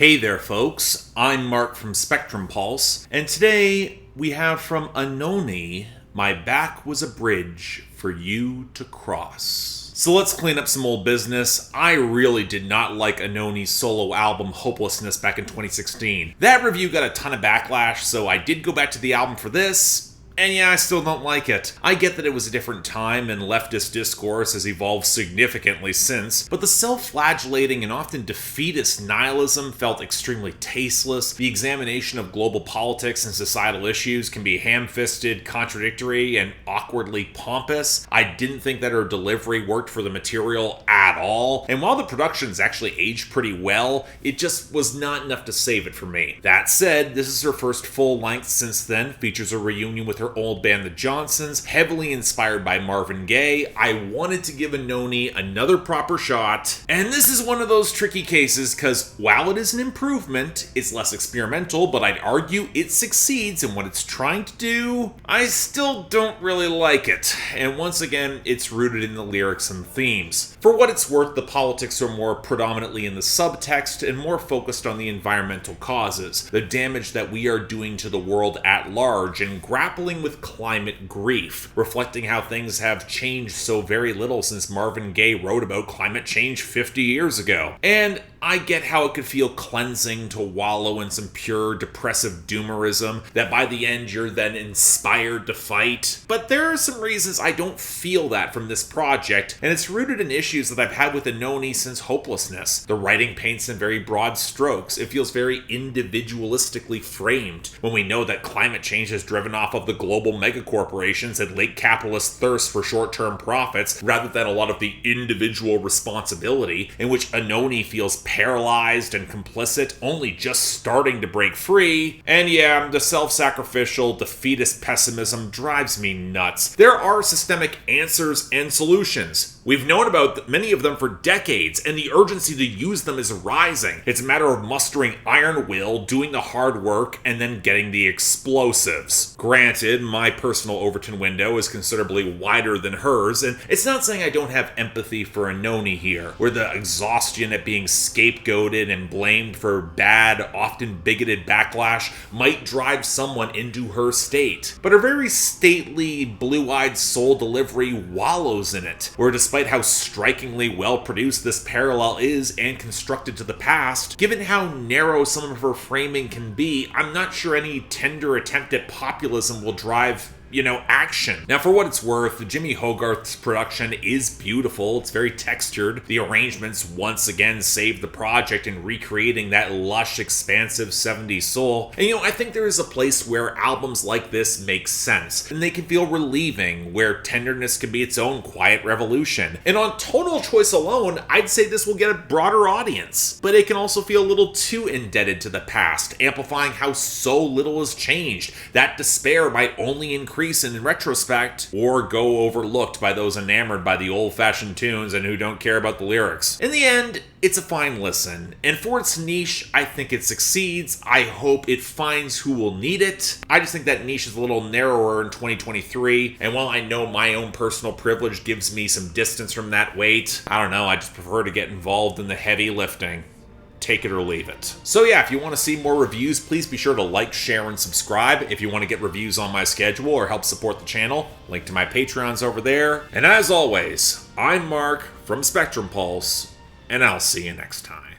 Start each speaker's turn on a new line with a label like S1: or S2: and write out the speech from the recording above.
S1: Hey there, folks. I'm Mark from Spectrum Pulse, and today we have from ANOHNI, My Back Was a Bridge for You to Cross. So let's clean up some old business. I really did not like ANOHNI's solo album Hopelessness back in 2016. That review got a ton of backlash, so I did go back to the album for this. And yeah, I still don't like it. I get that it was a different time and leftist discourse has evolved significantly since, but the self-flagellating and often defeatist nihilism felt extremely tasteless. The examination of global politics and societal issues can be ham-fisted, contradictory, and awkwardly pompous. I didn't think that her delivery worked for the material at all, and while the production's actually aged pretty well, it just was not enough to save it for me. That said, this is her first full length since then, features a reunion with her old band The Johnsons, heavily inspired by Marvin Gaye. I wanted to give ANOHNI another proper shot, and this is one of those tricky cases because while it is an improvement, it's less experimental, but I'd argue it succeeds in what it's trying to do. I still don't really like it, and once again, it's rooted in the lyrics and themes. For what it's worth, the politics are more predominantly in the subtext and more focused on the environmental causes, the damage that we are doing to the world at large, and grappling with climate grief, reflecting how things have changed so very little since Marvin Gaye wrote about climate change 50 years ago. And I get how it could feel cleansing to wallow in some pure depressive doomerism that by the end you're then inspired to fight. But there are some reasons I don't feel that from this project, and it's rooted in issues that I've had with ANOHNI since Hopelessness. The writing paints in very broad strokes. It feels very individualistically framed when we know that climate change has driven off of the global megacorporations and late capitalist thirst for short-term profits rather than a lot of the individual responsibility, in which ANOHNI feels paralyzed and complicit, only just starting to break free. And yeah, the self-sacrificial, defeatist pessimism drives me nuts. There are systemic answers and solutions. We've known about many of them for decades, and the urgency to use them is rising. It's a matter of mustering iron will, doing the hard work, and then getting the explosives. Granted, my personal Overton window is considerably wider than hers, and it's not saying I don't have empathy for ANOHNI here, where the exhaustion at being scapegoated and blamed for bad, often bigoted backlash might drive someone into her state. But her very stately, blue-eyed soul delivery wallows in it, where despite how strikingly well-produced this parallel is and constructed to the past, given how narrow some of her framing can be, I'm not sure any tender attempt at populism will drive action. Now, for what it's worth, Jimmy Hogarth's production is beautiful. It's very textured. The arrangements once again save the project in recreating that lush, expansive 70s soul. And I think there is a place where albums like this make sense, and they can feel relieving, where tenderness can be its own quiet revolution. And on tonal choice alone, I'd say this will get a broader audience. But it can also feel a little too indebted to the past, amplifying how so little has changed. That despair might only increase in retrospect, or go overlooked by those enamored by the old-fashioned tunes and who don't care about the lyrics. In the end, it's a fine listen, and for its niche, I think it succeeds. I hope it finds who will need it. I just think that niche is a little narrower in 2023, and while I know my own personal privilege gives me some distance from that weight, I don't know, I just prefer to get involved in the heavy lifting. Take it or leave it. So yeah, if you want to see more reviews, please be sure to like, share, and subscribe. If you want to get reviews on my schedule or help support the channel, link to my Patreon's over there. And as always, I'm Mark from Spectrum Pulse, and I'll see you next time.